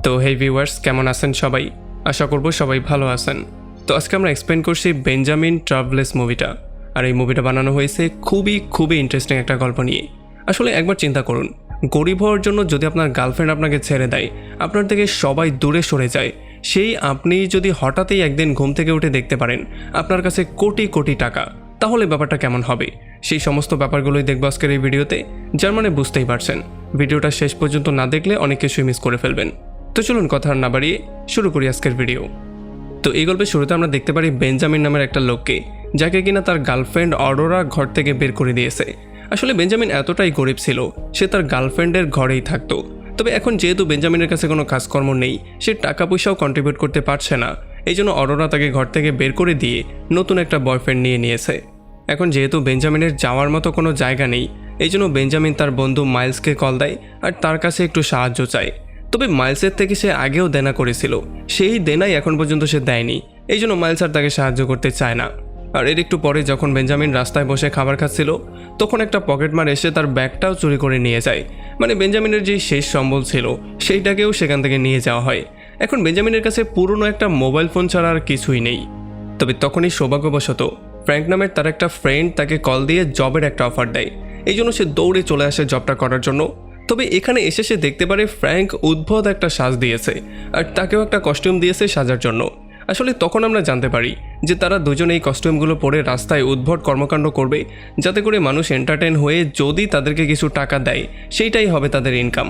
তো হেই ভিউয়ার্স, কেমন আছেন সবাই? আশা করব সবাই ভালো আছেন। তো আজকে আমরা এক্সপ্লেন করছি বেঞ্জামিন ট্রাভলেস মুভিটা। আর এই মুভিটা বানানো হয়েছে খুবই ইন্টারেস্টিং একটা গল্প নিয়ে। আসলে একবার চিন্তা করুন, গরিব হওয়ার জন্য যদি আপনার গার্লফ্রেন্ড আপনাকে ছেড়ে দেয়, আপনার থেকে সবাই দূরে সরে যায়, সেই আপনি যদি হঠাৎই একদিন ঘুম থেকে উঠে দেখতে পারেন আপনার কাছে কোটি কোটি টাকা, তাহলে ব্যাপারটা কেমন হবে? সেই সমস্ত ব্যাপারগুলোই দেখবো আজকের এই ভিডিওতে। যার মানে বুঝতেই পারছেন, ভিডিওটা শেষ পর্যন্ত না দেখলে অনেক কিছুই মিস করে ফেলবেন। তো চলুন কথা না বাড়িয়ে শুরু করি আজকের ভিডিও। তো এই গল্পের শুরুতে আমরা দেখতে পারি বেঞ্জামিন নামের একটা লোককে, যাকে কিনা তার গার্লফ্রেন্ড অরোরা ঘর থেকে বের করে দিয়েছে। আসলে বেঞ্জামিন এতটাই গরিব ছিল, সে তার গার্লফ্রেন্ডের ঘরেই থাকতো। তবে এখন যেহেতু বেঞ্জামিনের কাছে কোনো কাজকর্ম নেই, সে টাকা পয়সাও কন্ট্রিবিউট করতে পারছে না, এই জন্য অরোরা তাকে ঘর থেকে বের করে দিয়ে নতুন একটা বয়ফ্রেন্ড নিয়ে নিয়েছে। এখন যেহেতু বেঞ্জামিনের যাওয়ার মতো কোনো জায়গা নেই, এই জন্য বেঞ্জামিন তার বন্ধু মাইলসকে কল দেয় আর তার কাছে একটু সাহায্য চায়। তবে মাইলসের থেকে সে আগেও দেনা করেছিল, সেই দেনাই এখন পর্যন্ত সে দেয়নি, এই জন্য মাইলস আর তাকে সাহায্য করতে চায় না। আর এর একটু পরে যখন বেঞ্জামিন রাস্তায় বসে খাবার খাচ্ছিল, তখন একটা পকেটমার এসে তার ব্যাগটাও চুরি করে নিয়ে যায়। মানে বেঞ্জামিনের যেই শেষ সম্বল ছিল সেইটাকেও সেখান থেকে নিয়ে যাওয়া হয়। এখন বেঞ্জামিনের কাছে পুরনো একটা মোবাইল ফোন ছাড়া আর কিছুই নেই। তবে তখনই সৌভাগ্যবশত ফ্র্যাঙ্ক নামের তার একটা ফ্রেন্ড তাকে কল দিয়ে জবের একটা অফার দেয়, এই জন্য সে দৌড়ে চলে আসে জবটা করার জন্য। তবে এখানে এসে সে দেখতে পারে ফ্র্যাঙ্ক উদ্ভট একটা সাজ দিয়েছে আর তাকেও একটা কস্টিউম দিয়েছে সাজার জন্য। আসলে তখন আমরা জানতে পারি যে তারা দুজন এই কস্টিউমগুলো পরে রাস্তায় উদ্ভট কর্মকাণ্ড করবে, যাতে করে মানুষ এন্টারটেইন হয়ে যদি তাদেরকে কিছু টাকা দেয় সেইটাই হবে তাদের ইনকাম।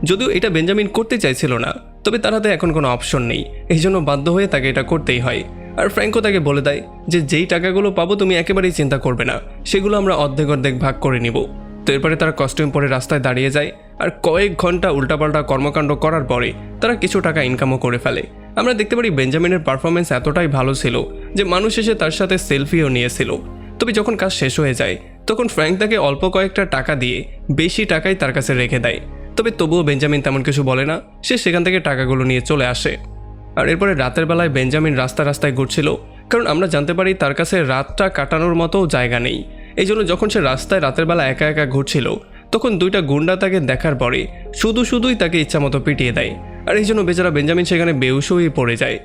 যদিও এটা বেঞ্জামিন করতে চাইছিল না, তবে তার হাতে এখন কোনো অপশন নেই, এই জন্য বাধ্য হয়ে তাকে এটা করতেই হয়। আর ফ্র্যাঙ্কও তাকে বলে দেয় যে যেই টাকাগুলো পাবো তুমি একেবারেই চিন্তা করবে না, সেগুলো আমরা অর্ধেক ভাগ করে নিব। তো এরপরে তারা কস্টিউম পরে রাস্তায় দাঁড়িয়ে যায় আর কয়েক ঘন্টা উল্টাপাল্টা কর্মকাণ্ড করার পরে তারা কিছু টাকা ইনকামও করে ফেলে। আমরা দেখতে পারি বেঞ্জামিনের পারফরমেন্স এতটাই ভালো ছিল যে মানুষ এসে তার সাথে সেলফিও নিয়েছিল। তবে যখন কাজ শেষ হয়ে যায়, তখন ফ্র্যাঙ্ক তাকে অল্প কয়েকটা টাকা দিয়ে বেশি টাকাই তার কাছে রেখে দেয়। তবে তবুও বেঞ্জামিন তেমন কিছু বলে না, সে সেখান থেকে টাকাগুলো নিয়ে চলে আসে। আর এরপরে রাতের বেলায় বেঞ্জামিন রাস্তায় ঘুরছিল, কারণ আমরা জানতে পারি তার কাছে রাতটা কাটানোর মতো জায়গা নেই। এই জন্য যখন সে রাস্তায় রাতের বেলা একা একা ঘুরছিল, তখন দুইটা গুন্ডা তাকে দেখার পরে শুধুই তাকে ইচ্ছামতো পিটিয়ে দেয়। আর এই জন্য বেচারা বেঞ্জামিন সেখানে বেহুশ হয়ে পড়ে যায়।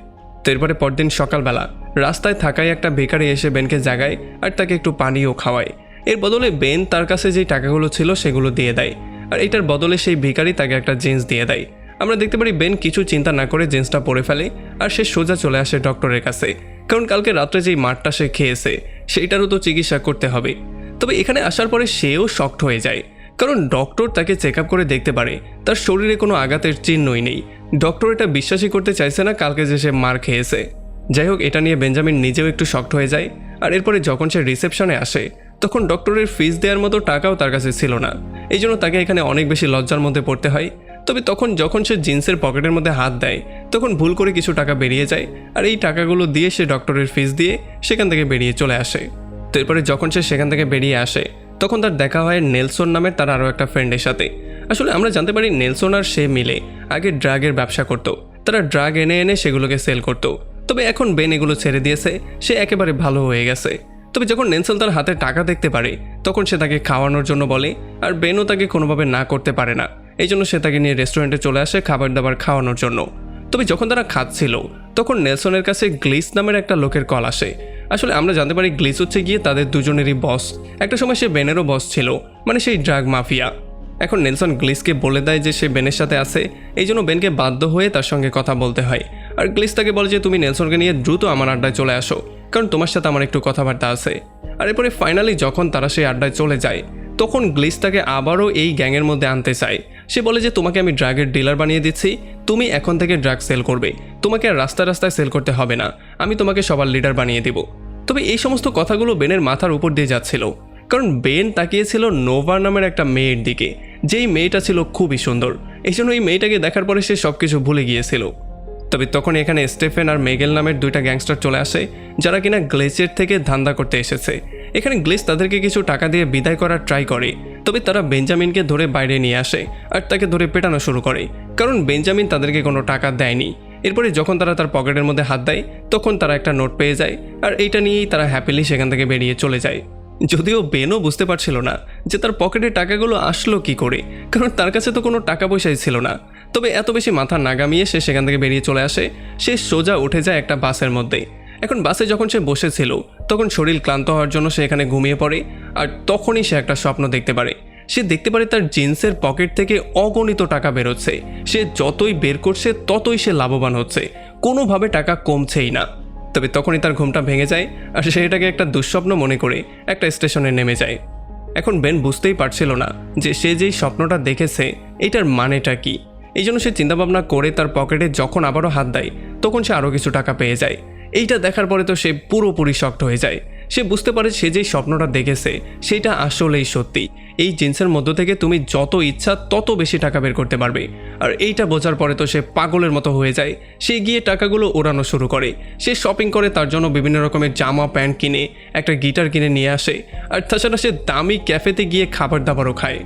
তো এরপরে পরদিন সকালবেলা রাস্তায় থাকায় একটা বেকারি এসে বেনকে জাগায় আর তাকে একটু পানিও খাওয়ায়। এর বদলে বেন তার কাছে যেই টাকাগুলো ছিল সেগুলো দিয়ে দেয়, আর এটার বদলে সেই ভিখারি তাকে একটা জিন্স দিয়ে দেয়। আমরা দেখতে পারি বেন কিছু চিন্তা না করে জিন্সটা পরে ফেলে আর সে সোজা চলে আসে ডক্টরের কাছে, কারণ কালকে রাত্রে যেই মারটা সে খেয়েছে সেইটারও তো চিকিৎসা করতে হবে। তবে এখানে আসার পরে সেও শকড হয়ে যায়, কারণ ডক্টর তাকে চেক আপ করে দেখতে পারে তার শরীরে কোনো আঘাতের চিহ্নই নেই। ডক্টর এটা বিশ্বাসই করতে চাইছে না কালকে যে সে মার খেয়েছে। যাই হোক, এটা নিয়ে বেঞ্জামিন নিজেও একটু শকড হয়ে যায়। আর এরপরে যখন সে রিসেপশনে আসে, তখন ডক্টরের ফিস দেওয়ার মতো টাকাও তার কাছে ছিল না, এই জন্য তাকে এখানে অনেক বেশি লজ্জার মধ্যে পড়তে হয়। তবে তখন যখন সে জিন্সের পকেটের মধ্যে হাত দেয়, তখন ভুল করে কিছু টাকা বেরিয়ে যায়, আর এই টাকাগুলো দিয়ে সে ডক্টরের ফিস দিয়ে সেখান থেকে বেরিয়ে চলে আসে। তো এরপরে যখন সে সেখান থেকে বেরিয়ে আসে, তখন তার দেখা হয় নেলসন নামের তার আরও একটা ফ্রেন্ডের সাথে। আসলে আমরা জানতে পারি নেলসন আর সে মিলে আগে ড্রাগের ব্যবসা করত, তারা ড্রাগ এনে সেগুলোকে সেল করত। তবে এখন বেন এগুলো ছেড়ে দিয়েছে, সে একেবারে ভালো হয়ে গেছে। তবে যখন নেলসন তার হাতে টাকা দেখতে পারে, তখন সে তাকে খাওয়ানোর জন্য বলে, আর বেনও তাকে কোনোভাবে না করতে পারে না, এই জন্য সে তাকে নিয়ে রেস্টুরেন্টে চলে আসে খাবার দাবার খাওয়ানোর জন্য। তবে যখন তারা খাচ্ছিল, তখন নেলসনের কাছে গ্লিস নামের একটা লোকের কল আসে। আসলে আমরা জানতে পারি গ্লিস হচ্ছে গিয়ে তাদের দুজনেরই বস, একটা সময় সে বেনেরও বস ছিল, মানে সেই ড্রাগ মাফিয়া। এখন নেলসন গ্লিসকে বলে দেয় যে সে বেনের সাথে আছে, এই জন্য বেনকে বাধ্য হয়ে তার সঙ্গে কথা বলতে হয়। আর গ্লিস তাকে বলে যে তুমি নেলসনকে নিয়ে দ্রুত আমার আড্ডায় চলে আসো, কারণ তোমার সাথে আমার একটু কথাবার্তা আছে। আর এরপরে ফাইনালি যখন তারা সেই আড্ডায় চলে যায়, তখন গ্লিস তাকে আবারও এই গ্যাংয়ের মধ্যে আনতে চায়। সে বলে যে তোমাকে আমি ড্রাগের ডিলার বানিয়ে দিচ্ছি, তুমি এখন থেকে ড্রাগ সেল করবে, তোমাকে আর রাস্তায় সেল করতে হবে না, আমি তোমাকে সবার লিডার বানিয়ে দেব। তবে এই সমস্ত কথাগুলো বেনের মাথার উপর দিয়ে যাচ্ছিল, কারণ বেন তাকিয়েছিল নোভা নামের একটা মেয়ের দিকে, যেই মেয়েটা ছিল খুবই সুন্দর, এই জন্য এই মেয়েটাকে দেখার পরে সে সবকিছু ভুলে গিয়েছিল। তবে তখন এখানে স্টেফেন আর মেগেল নামের দুইটা গ্যাংস্টার চলে আসে, যারা কিনা গ্লেসের থেকে ধান্দা করতে এসেছে। এখানে গ্লেস তাদেরকে কিছু টাকা দিয়ে বিদায় করার ট্রাই করে, তবে তারা বেঞ্জামিনকে ধরে বাইরে নিয়ে আসে আর তাকে ধরে পেটানো শুরু করে, কারণ বেঞ্জামিন তাদেরকে কোনো টাকা দেয়নি। এরপরে যখন তারা তার পকেটের মধ্যে হাত দেয়, তখন তারা একটা নোট পেয়ে যায়, আর এইটা নিয়েই তারা হ্যাপিলি সেখান থেকে বেরিয়ে চলে যায়। যদিও বেনও বুঝতে পারছিল না যে তার পকেটে টাকাগুলো আসলো কি করে, কারণ তার কাছে তো কোনো টাকা পয়সাই ছিল না। তবে এত বেশি মাথা না গামিয়ে সে সেখান থেকে বেরিয়ে চলে আসে। সে সোজা উঠে যায় একটা বাসের মধ্যে। এখন বাসে যখন সে বসেছিল তখন শরীর ক্লান্ত হওয়ার জন্য সে এখানে ঘুমিয়ে পড়ে। আর তখনই সে একটা স্বপ্ন দেখতে পারে। সে দেখতে পারে তার জিন্সের পকেট থেকে অগণিত টাকা বেরোচ্ছে। সে যতই বের করছে ততই সে লাভবান হচ্ছে, কোনোভাবে টাকা কমছেই না। তবে তখনই তার ঘুমটা ভেঙে যায় আর সে এটাকে একটা দুঃস্বপ্ন মনে করে একটা স্টেশনে নেমে যায়। এখন বেন বুঝতেই পারছিল না যে সে যেই স্বপ্নটা দেখেছে এটার মানেটা কি। এই জন্য সে চিন্তাভাবনা করে তার পকেটে যখন আবারও হাত দেয় তখন সে আরও কিছু টাকা পেয়ে যায়। এইটা দেখার পরে তো সে পুরোপুরি শকড হয়ে যায়। সে বুঝতে পারে সে যেই স্বপ্নটা দেখেছে সেটা আসলেই সত্যি। এই জিন্সের মধ্য থেকে তুমি যত ইচ্ছা তত বেশি টাকা বের করতে পারবে। আর এইটা বোঝার পরে তো সে পাগলের মতো হয়ে যায়। সে গিয়ে টাকাগুলো ওড়ানো শুরু করে। সে শপিং করে তার জন্য বিভিন্ন রকমের জামা প্যান্ট কিনে, একটা গিটার কিনে নিয়ে আসে। আর তাছাড়া সে দামি ক্যাফেতে গিয়ে খাবার দাবারও খায়।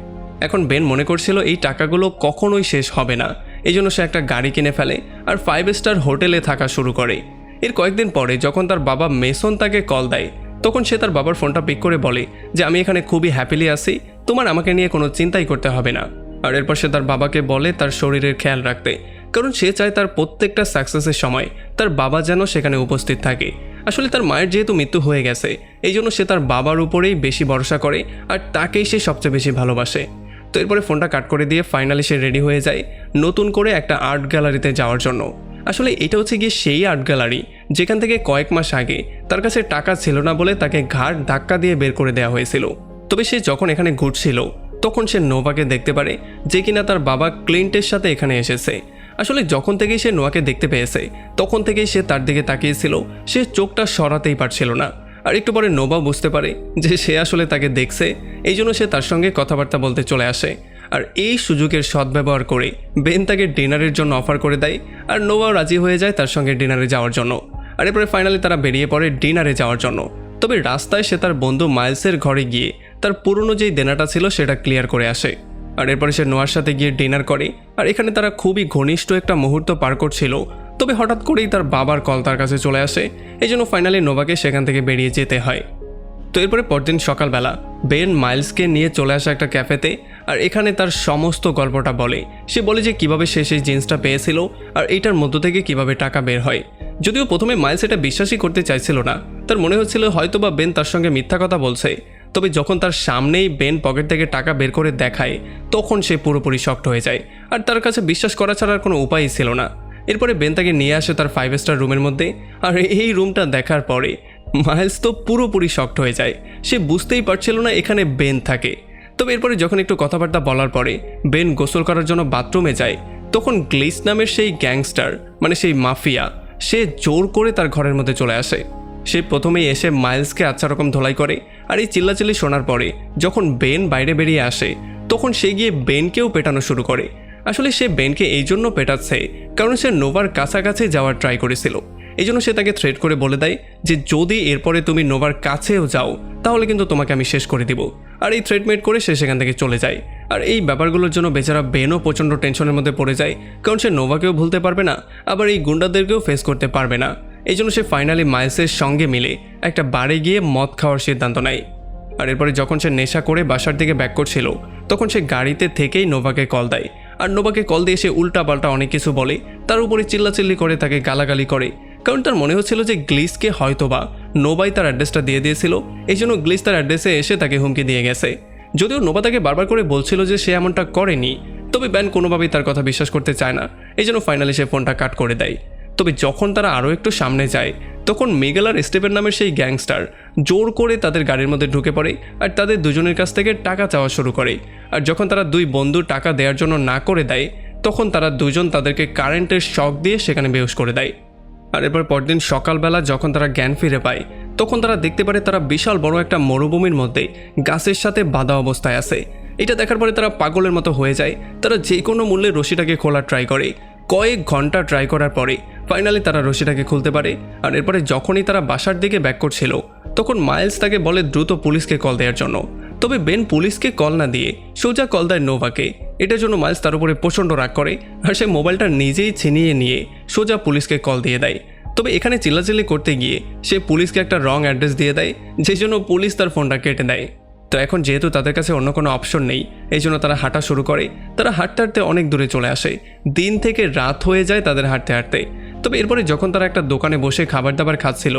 এখন বেন মনে করছিল এই টাকাগুলো কখনোই শেষ হবে না। এই জন্য সে একটা গাড়ি কিনে ফেলে আর 5 স্টার হোটেলে থাকা শুরু করে। এর কয়েকদিন পরে যখন তার বাবা মেসন তাকে কল দেয় তখন সে তার বাবার ফোনটা পিক করে বলে যে আমি এখানে খুবই হ্যাপিলি আছি, তোমার আমাকে নিয়ে কোনো চিন্তাই করতে হবে না। আর এরপর সে তার বাবাকে বলে তার শরীরের খেয়াল রাখতে, কারণ সে চায় তার প্রত্যেকটা সাকসেসের সময় তার বাবা যেন সেখানে উপস্থিত থাকে। আসলে তার মায়ের যেহেতু মৃত্যু হয়ে গেছে এই জন্য সে তার বাবার উপরেই বেশি ভরসা করে আর তাকেই সে সবচেয়ে বেশি ভালোবাসে। তো এরপরে ফোনটা কাট করে দিয়ে ফাইনালি সে রেডি হয়ে যায় নতুন করে একটা আর্ট গ্যালারিতে যাওয়ার জন্য। আসলে এটা হচ্ছে গিয়ে সেই আর্ট গ্যালারি যেখান থেকে কয়েক মাস আগে তার কাছে টাকা ছিল না বলে তাকে ঘাড় ধাক্কা দিয়ে বের করে দেওয়া হয়েছিল। তবে সে যখন এখানে ঘুরছিল তখন সে নোভাকে দেখতে পারে যে কিনা তার বাবা ক্লিন্টের সাথে এখানে এসেছে। আসলে যখন থেকেই সে নোয়াকে দেখতে পেয়েছে তখন থেকেই সে তার দিকে তাকিয়েছিল, সে চোখটা সরাতেই পারছিল না। আর একটু পরে নোভা বুঝতে পারে যে সে আসলে তাকে দেখছে, এই জন্য সে তার সঙ্গে কথাবার্তা বলতে চলে আসে। আর এই সুযোগের সদ্ব্যবহার করে বেন তাকে ডিনারের জন্য অফার করে দেয় আর নোভাও রাজি হয়ে যায় তার সঙ্গে ডিনারে যাওয়ার জন্য। আর এরপরে ফাইনালি তারা বেরিয়ে পড়ে ডিনারে যাওয়ার জন্য। তবে রাস্তায় সে তার বন্ধু মাইলসের ঘরে গিয়ে তার পুরনো যেই দেনাটা ছিল সেটা ক্লিয়ার করে আসে। আর এরপরে সে নোয়ার সাথে গিয়ে ডিনার করে। আর এখানে তারা খুবই ঘনিষ্ঠ একটা মুহূর্ত পার করছিল। তবে হঠাৎ করেই তার বাবার কল তার কাছে চলে আসে, এই জন্য ফাইনালি নোভাকে সেখান থেকে বেরিয়ে যেতে হয়। তো এরপরে পরদিন সকালবেলা বেন মাইলসকে নিয়ে চলে আসে একটা ক্যাফেতে। আর এখানে তার সমস্ত গল্পটা বলে। সে বলে যে কিভাবে সে সেই জিন্সটা পেয়েছিল আর এইটার মধ্য থেকে কিভাবে টাকা বের হয়। যদিও প্রথমে মাইলস এটা বিশ্বাসই করতে চাইছিল না, তার মনে হচ্ছিল হয়তোবা বেন তার সঙ্গে মিথ্যা কথা বলছে। তবে যখন তার সামনেই বেন পকেট থেকে টাকা বের করে দেখায় তখন সে পুরোপুরি শকড হয়ে যায়। আর তার কাছে বিশ্বাস করা ছাড়া আর কোনো উপায়ই ছিল না। এরপরে বেন তাকে নিয়ে আসে তার 5 স্টার রুমের মধ্যে। আর এই রুমটা দেখার পরে মাইলস তো পুরোপুরি শকড হয়ে যায়। সে বুঝতেই পারছিল না এখানে বেন থাকে। তবে এরপরে যখন একটু কথাবার্তা বলার পরে বেন গোসল করার জন্য বাথরুমে যায় তখন গ্লিস নামের সেই গ্যাংস্টার মানে সেই মাফিয়া সে জোর করে তার ঘরের মধ্যে চলে আসে। সে প্রথমেই এসে মাইলসকে আচ্ছা রকম ধোলাই করে। আর এই চিল্লাচিল্লি শোনার পরে যখন বেন বাইরে বেরিয়ে আসে তখন সে গিয়ে বেনকেও পেটানো শুরু করে। আসলে সে বেনকে এই জন্য পেটাচ্ছে কারণ সে নোভার কাছাকাছি যাওয়ার ট্রাই করেছিল। এই জন্য সে তাকে থ্রেট করে বলে দেয় যে যদি এরপরে তুমি নোভার কাছেও যাও তাহলে কিন্তু তোমাকে আমি শেষ করে দিব। আর এই থ্রেটমেট করে সে সেখান থেকে চলে যায়। আর এই ব্যাপারগুলোর জন্য বেচারা বেনও প্রচণ্ড টেনশনের মধ্যে পড়ে যায়, কারণ সে নোভাকেও ভুলতে পারবে না, আবার এই গুন্ডাদেরকেও ফেস করতে পারবে না। এই জন্য সে ফাইনালি মাইলসের সঙ্গে মিলে একটা বারে গিয়ে মদ খাওয়ার সিদ্ধান্ত নেয়। আর এরপরে যখন সে নেশা করে বাসার দিকে ব্যাক করছিল তখন সে গাড়িতে থেকেই নোভাকে কল দেয়। আর নোভাকে কল দিয়ে সে উল্টাপাল্টা অনেক কিছু বলে, তার উপরে চিল্লাচিল্লি করে তাকে গালাগালি করে। কারণ তার মনে হচ্ছিল যে গ্লিসকে হয়তোবা নোভাই তার অ্যাড্রেসটা দিয়ে দিয়েছিল, এই জন্য গ্লিস তার অ্যাড্রেসে এসে তাকে হুমকি দিয়ে গেছে। যদিও নোভা তাকে বারবার করে বলছিল যে সে এমনটা করেনি, তবে ব্যান কোনোভাবেই তার কথা বিশ্বাস করতে চায় না। এই জন্য ফাইনালি সে ফোনটা কাট করে দেয়। তবে যখন তারা আরও একটু সামনে যায় তখন মিগেল আর স্টিভেন নামের সেই গ্যাংস্টার জোর করে তাদের গাড়ির মধ্যে ঢুকে পড়ে আর তাদের দুজনের কাছ থেকে টাকা চাওয়া শুরু করে। আর যখন তারা দুই বন্ধু টাকা দেওয়ার জন্য না করে দেয় তখন তারা দুজন তাদেরকে কারেন্টের শক দিয়ে সেখানে বেহুশ করে দেয়। আর এরপর পরদিন সকালবেলা যখন তারা জ্ঞান ফিরে পায় তখন তারা দেখতে পারে তারা বিশাল বড় একটা মরুভূমির মধ্যে গাছের সাথে বাঁধা অবস্থায় আছে। এটা দেখার পরে তারা পাগলের মতো হয়ে যায়। তারা যে কোনো মূল্যে রশিটাকে খোলার ট্রাই করে। কয়েক ঘন্টা ট্রাই করার পরে ফাইনালি তারা রশিটাকে খুলতে পারে। আর এরপরে যখনই তারা বাসার দিকে ব্যাক করছিল তখন মাইলস তাকে বলে দ্রুত পুলিশকে কল দেওয়ার জন্য। তবে বেন পুলিশকে কল না দিয়ে সোজা কল দেয় নোভাকে। এটার জন্য মাইলস তার উপরে প্রচণ্ড রাগ করে আর সে মোবাইলটা নিজেই ছিনিয়ে নিয়ে সোজা পুলিশকে কল দিয়ে দেয়। তবে এখানে চিল্লাচিল্লি করতে গিয়ে সে পুলিশকে একটা রং অ্যাড্রেস দিয়ে দেয়, যে জন্য পুলিশ তার ফোনটা কেটে দেয়। তো এখন যেহেতু তাদের কাছে অন্য কোনো অপশন নেই, এই জন্য তারা হাঁটা শুরু করে। তারা হাঁটতে হাঁটতে অনেক দূরে চলে আসে, দিন থেকে রাত হয়ে যায় তাদের হাঁটতে হাঁটতে। তবে এরপরে যখন তারা একটা দোকানে বসে খাবার দাবার খাচ্ছিল,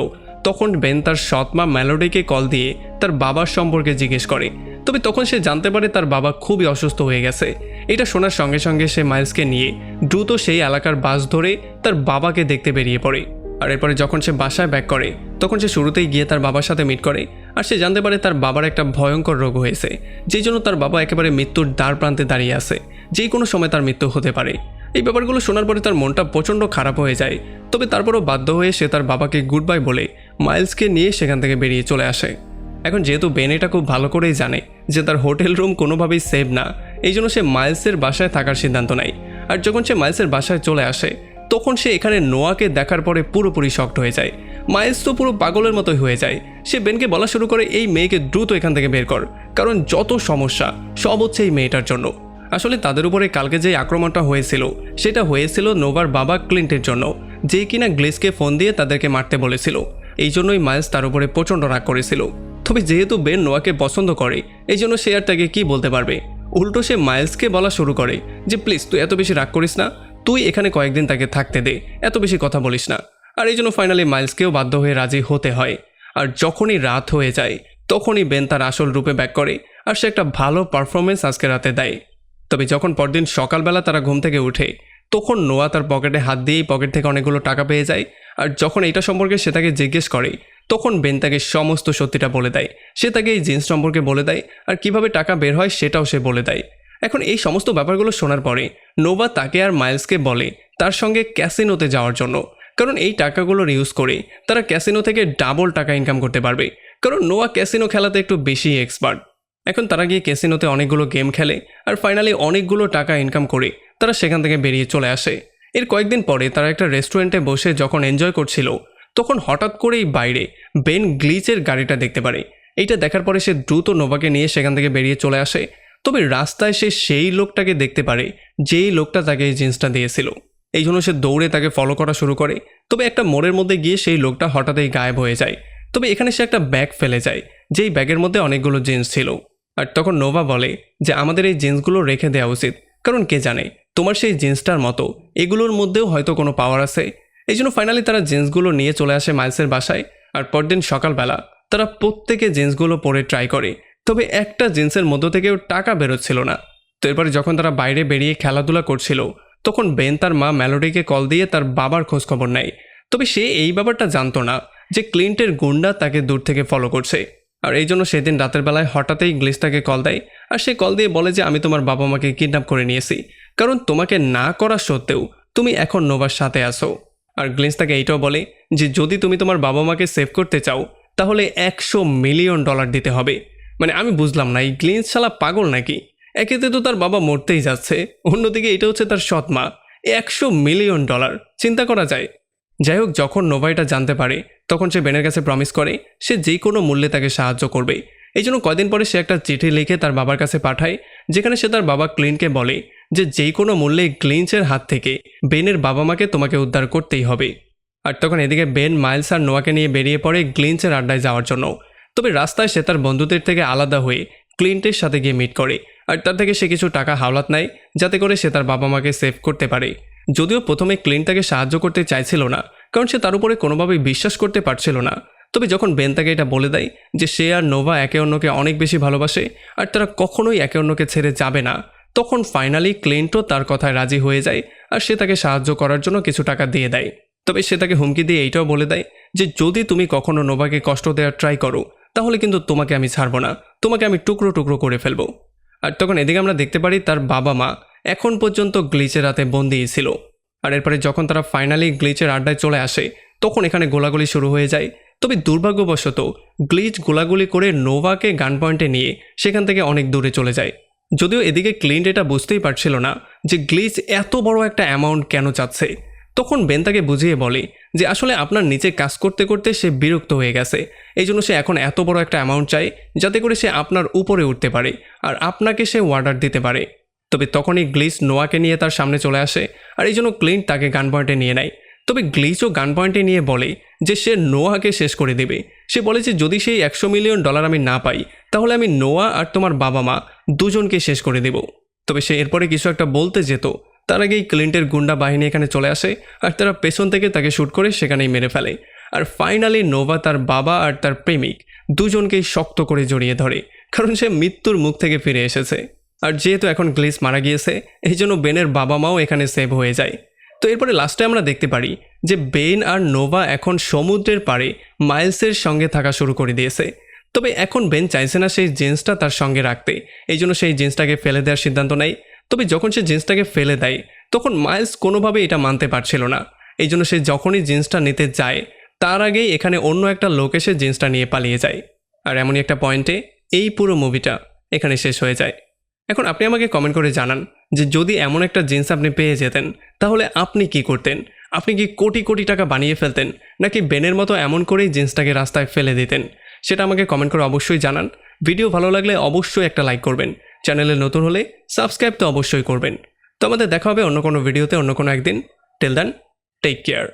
তখন বেন তার সৎমা মেলোডিকে কল দিয়ে তার বাবার সম্পর্কে জিজ্ঞেস করে। তবে তখন সে জানতে পারে তার বাবা খুবই অসুস্থ হয়ে গেছে। এটা শোনার সঙ্গে সঙ্গে সে মাইলসকে নিয়ে দ্রুত সেই এলাকার বাস ধরে তার বাবাকে দেখতে বেরিয়ে পড়ে। আর এরপরে যখন সে বাসায় ব্যাক করে, তখন সে শুরুতেই গিয়ে তার বাবার সাথে মিট করে। আর সে জানতে পারে তার বাবার একটা ভয়ঙ্কর রোগ হয়েছে, যেই জন্য তার বাবা একেবারে মৃত্যুর দ্বার প্রান্তে দাঁড়িয়ে আছে, যেই কোনো সময় তার মৃত্যু হতে পারে। এই ব্যাপারগুলো শোনার পরে তার মনটা প্রচণ্ড খারাপ হয়ে যায়। তবে তারপরও বাধ্য হয়ে সে তার বাবাকে গুড বাই বলে মাইলসকে নিয়ে সেখান থেকে বেরিয়ে চলে আসে। এখন যেহেতু বেন এটা খুব ভালো করেই জানে যে তার হোটেল রুম কোনোভাবেই সেভ না, এই জন্য সে মাইলসের বাসায় থাকার সিদ্ধান্ত নেয়। আর যখন সে মাইলসের বাসায় চলে আসে, তখন সে এখানে নোয়াকে দেখার পরে পুরোপুরি শকড হয়ে যায়। মাইলস তো পুরো পাগলের মতোই হয়ে যায়। সে বেনকে বলা শুরু করে এই মেয়েকে দ্রুত এখান থেকে বের কর, কারণ যত সমস্যা সব হচ্ছে এই মেয়েটার জন্য। আসলে তাদের উপরে কালকে যে আক্রমণটা হয়েছিল, সেটা হয়েছিল নোভার বাবা ক্লিন্টের জন্য, যে কিনা গ্লিসকে ফোন দিয়ে তাদেরকে মারতে বলেছিল। এই জন্যই মাইলস তার উপরে প্রচণ্ড রাগ করেছিল। তবে যেহেতু বেন নোয়াকে পছন্দ করে, এই জন্য সে আর তাকে কি বলতে পারবে। উল্টো সে মাইলসকে বলা শুরু করে যে প্লিজ তুই এত বেশি রাগ করিস না, তুই এখানে কয়েকদিন তাকে থাকতে দে, এত বেশি কথা বলিস না। আর এই জন্য ফাইনালি মাইলসকেও বাধ্য হয়ে রাজি হতে হয়। আর যখনই রাত হয়ে যায়, তখনই বেন তার আসল রূপে ব্যাক করে, আর সে একটা ভালো পারফরমেন্স আজকে রাতে দেয়। তবে যখন পরদিন সকালবেলা তারা ঘুম থেকে উঠে, তখন নোয়া তার পকেটে হাত দিয়েই পকেট থেকে অনেকগুলো টাকা পেয়ে যায়। আর যখন এটা সম্পর্কে সে তাকে জিজ্ঞেস করে, তখন বেন তাকে সমস্ত সত্যিটা বলে দেয়। সে তাকে এই জিন্স সম্পর্কে বলে দেয়, আর কিভাবে টাকা বের হয় সেটাও সে বলে দেয়। এখন এই সমস্ত ব্যাপারগুলো শোনার পরে নোভা তাকে আর মাইলসকে বলে তার সঙ্গে ক্যাসিনোতে যাওয়ার জন্য, কারণ এই টাকাগুলোর ইউজ করে তারা ক্যাসিনো থেকে ডাবল টাকা ইনকাম করতে পারবে, কারণ নোয়া ক্যাসিনো খেলাতে একটু বেশি এক্সপার্ট। এখন তারা গিয়ে ক্যাসিনোতে অনেকগুলো গেম খেলে, আর ফাইনালি অনেকগুলো টাকা ইনকাম করে তারা সেখান থেকে বেরিয়ে চলে আসে। এর কয়েকদিন পরে তারা একটা রেস্টুরেন্টে বসে যখন এনজয় করছিল, তখন হঠাৎ করেই বাইরে বেন গ্লিচের গাড়িটা দেখতে পারে। এইটা দেখার পরে সে দ্রুত নোভাকে নিয়ে সেখান থেকে বেরিয়ে চলে আসে। তবে রাস্তায় সে সেই লোকটাকে দেখতে পারে যেই লোকটা তাকে এই জিন্সটা দিয়েছিল। এই জন্য সে দৌড়ে তাকে ফলো করা শুরু করে। তবে একটা মোড়ের মধ্যে গিয়ে সেই লোকটা হঠাৎই গায়েব হয়ে যায়। তবে এখানে সে একটা ব্যাগ ফেলে যায়, যেই ব্যাগের মধ্যে অনেকগুলো জিন্স ছিল। আর তখন নোভা বলে যে আমাদের এই জিন্সগুলো রেখে দেওয়া উচিত, কারণ কে জানে তোমার সেই জিন্সটার মতো এগুলোর মধ্যেও হয়তো কোনো পাওয়ার আছে। এই জন্য ফাইনালি তারা জিন্সগুলো নিয়ে চলে আসে মাইলসের বাসায়। আর পরদিন সকালবেলা তারা প্রত্যেকে জিন্সগুলো পরে ট্রাই করে, তবে একটা জিন্সের মধ্য থেকেও টাকা বেরোচ্ছিল না। তো এরপরে যখন তারা বাইরে বেরিয়ে খেলাধুলা করছিল, তখন বেন তার মা মেলোডিকে কল দিয়ে তার বাবার খোঁজখবর নেয়। তবে সে এই ব্যাপারটা জানতো না যে ক্লিন্টের গুন্ডা তাকে দূর থেকে ফলো করছে। আর এই জন্য সেদিন রাতের বেলায় হঠাৎই গ্লিস তাকে কল দেয়। আর সে কল দিয়ে বলে যে আমি তোমার বাবা মাকে কিডন্যাপ করে নিয়েছি, কারণ তোমাকে না করা সত্ত্বেও তুমি এখন নোভার সাথে আসো। আর গ্লিস তাকে এইটাও বলে যে যদি তুমি তোমার বাবা মাকে সেভ করতে চাও, তাহলে $100 মিলিয়ন দিতে হবে। মানে আমি বুঝলাম না, এই গ্লিন্স শালা পাগল নাকি? একেতে তো তার বাবা মরতেই যাচ্ছে, অন্যদিকে এটা হচ্ছে তার সৎ মা। $100 মিলিয়ন, চিন্তা করা যায়। যাই হোক, যখন নোভা এটা জানতে পারে, তখন সে বেনের কাছে প্রমিস করে সে যে কোনো মূল্যে তাকে সাহায্য করবে। এই জন্য কয়দিন পরে সে একটা চিঠি লিখে তার বাবার কাছে পাঠায়, যেখানে সে তার বাবা ক্লিনকে বলে যে যেই কোনো মূল্যে গ্লিন্সের হাত থেকে বেনের বাবা মাকে তোমাকে উদ্ধার করতেই হবে। আর তখন এদিকে বেন মাইলস আর নোয়াকে নিয়ে বেরিয়ে পড়ে গ্লিন্সের আড্ডায় যাওয়ার জন্য। তবে রাস্তায় সে তার বন্ধুদের থেকে আলাদা হয়ে ক্লিন্টের সাথে গিয়ে মিট করে, আর তার থেকে সে কিছু টাকা হাওলাত নেয়, যাতে করে সে তার বাবা মাকে সেভ করতে পারে। যদিও প্রথমে ক্লিন্ট তাকে সাহায্য করতে চাইছিল না, কারণ সে তার উপরে কোনোভাবেই বিশ্বাস করতে পারছিল না। তবে যখন বেন তাকে এটা বলে দেয় যে সে আর নোভা একে অন্যকে অনেক বেশি ভালোবাসে, আর তারা কখনোই একে অন্যকে ছেড়ে যাবে না, তখন ফাইনালি ক্লিন্টও তার কথায় রাজি হয়ে যায়। আর সে তাকে সাহায্য করার জন্য কিছু টাকা দিয়ে দেয়। তবে সে তাকে হুমকি দিয়ে এইটাও বলে দেয় যে যদি তুমি কখনো নোভাকে কষ্ট দেওয়ার ট্রাই করো, তাহলে কিন্তু তোমাকে আমি ছাড়বো না, তোমাকে আমি টুকরো টুকরো করে ফেলবো। আর তখন এদিকে আমরা দেখতে পারি তার বাবা মা এখন পর্যন্ত গ্লিচের রাতে বন্দি ছিল। আর এরপরে যখন তারা ফাইনালি গ্লিচের আড্ডায় চলে আসে, তখন এখানে গোলাগুলি শুরু হয়ে যায়। তবে দুর্ভাগ্যবশত গ্লিচ গোলাগুলি করে নোভাকে গান পয়েন্টে নিয়ে সেখান থেকে অনেক দূরে চলে যায়। যদিও এদিকে ক্লিন্ট এটা বুঝতেই পারছিল না যে গ্লিচ এত বড় একটা অ্যামাউন্ট কেন চাচ্ছে। তখন বেন তাকে বুঝিয়ে বলে যে আসলে আপনার নিচে কাজ করতে করতে সে বিরক্ত হয়ে গেছে, এই জন্য সে এখন এত বড় একটা অ্যামাউন্ট চায় যাতে করে সে আপনার উপরে উঠতে পারে আর আপনাকে সে অর্ডার দিতে পারে। তবে তখনই গ্লিচ নোয়াকে নিয়ে তার সামনে চলে আসে, আর এই জন্য ক্লিন্ট তাকে গান পয়েন্টে নিয়ে নেয়। তবে গ্লিচও গান পয়েন্টে নিয়ে বলে যে সে নোয়াকে শেষ করে দেবে। সে বলে যে যদি সেই $100 মিলিয়ন আমি না পাই তাহলে আমি নোয়া আর তোমার বাবা মা দুজনকে শেষ করে দেব। তবে সে এরপরে কিছু একটা বলতে যেত, তার আগেই ক্লিন্টের গুন্ডা বাহিনী এখানে চলে আসে আর তারা পেছন থেকে তাকে শ্যুট করে সেখানেই মেরে ফেলে। আর ফাইনালি নোভা তার বাবা আর তার প্রেমিক দুজনকেই শক্ত করে জড়িয়ে ধরে, কারণ সে মৃত্যুর মুখ থেকে ফিরে এসেছে। আর যেহেতু এখন গ্লিচ মারা গিয়েছে এই জন্য বেনের বাবা মাও এখানে সেভ হয়ে যায়। তো এরপরে লাস্টে আমরা দেখতে পারি যে বেন আর নোভা এখন সমুদ্রের পাড়ে মাইলসের সঙ্গে থাকা শুরু করে দিয়েছে। তবে এখন বেন চাইছে না সেই জিন্সটা তার সঙ্গে রাখতে, এই জন্য সেই জিন্সটাকে ফেলে দেওয়ার সিদ্ধান্ত নেয়। তবে যখন সে জিন্সটাকে ফেলে দেয় তখন মাইলস কোনোভাবে এটা মানতে পারছিল না, এই জন্য সে যখনই জিন্সটা নিতে যায় তার আগেই এখানে অন্য একটা লোক এসে জিন্সটা নিয়ে পালিয়ে যায়। আর এমনই একটা পয়েন্টে এই পুরো মুভিটা এখানে শেষ হয়ে যায়। এখন আপনি আমাকে কমেন্ট করে জানান যে যদি এমন একটা জিন্স আপনি পেয়ে যেতেন তাহলে আপনি কি করতেন? আপনি কি কোটি কোটি টাকা বানিয়ে ফেলতেন, নাকি বেনের মতো এমন করেই জিন্সটাকে রাস্তায় ফেলে দিতেন? সেটা আমাকে কমেন্ট করে অবশ্যই জানান। ভিডিও ভালো লাগলে অবশ্যই একটা লাইক করবেন, চ্যানেলে নতুন হলে সাবস্ক্রাইব তো অবশ্যই করবেন। তো আমাদের দেখা হবে অন্য কোনো ভিডিওতে অন্য কোনো একদিন। Till then, take care.